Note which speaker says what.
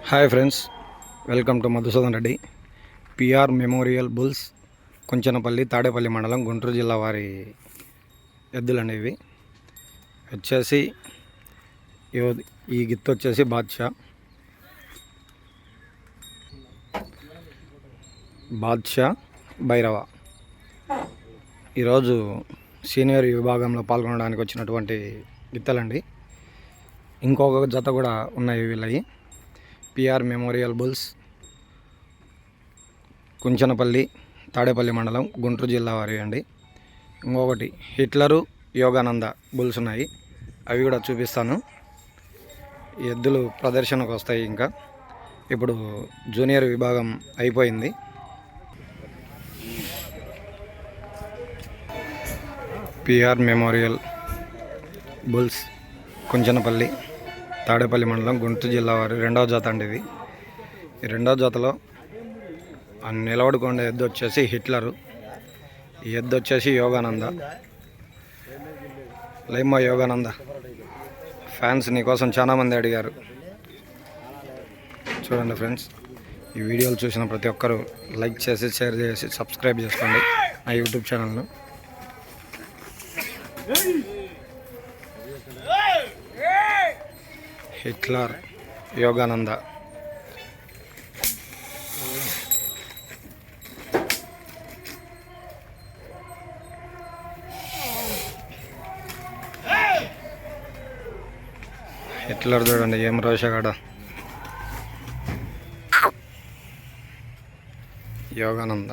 Speaker 1: Hi friends, welcome to Madhusudan Reddy. PR memorial bulls, Kunchanapalli, Tadepalli మండలం, గుంటూరు జిల్లా వారి ఎద్దులు అనేవి వచ్చేసి ఈ గిత్త వచ్చేసి బాద్షా భైరవ. ఈరోజు సీనియర్ విభాగంలో పాల్గొనడానికి వచ్చినటువంటి గిత్తలండి. ఇంకొక జత కూడా ఉన్నాయి వీళ్ళవి. PR memorial bulls, Kunchanapalli, Tadepalli మండలం, గుంటూరు జిల్లా వారి అండి. ఇంకొకటి హిట్లరు, యోగానంద బుల్స్ ఉన్నాయి, అవి కూడా చూపిస్తాను. ఈ ఎద్దులు ప్రదర్శనకు వస్తాయి. ఇంకా ఇప్పుడు జూనియర్ విభాగం అయిపోయింది. PR memorial bulls, Kunchanapalli, Tadepalli మండలం, గుంటూరు జిల్లా వారి రెండవ జాత అండి ఇది. ఈ రెండవ జాతలో నిలబడుకునే ఎద్దు వచ్చేసి హిట్లరు, ఈ ఎద్దు వచ్చేసి యోగానంద. లైమ్మా యోగానంద, ఫ్యాన్స్ నీకోసం చాలామంది అడిగారు. చూడండి ఫ్రెండ్స్, ఈ వీడియోలు చూసిన ప్రతి ఒక్కరూ లైక్ చేసి, షేర్ చేసి, సబ్స్క్రైబ్ చేసుకోండి నా యూట్యూబ్ ఛానల్ను. హిట్లర్, యోగానంద. హిట్లర్ చూడండి ఏం రోషగాడ. యోగానంద.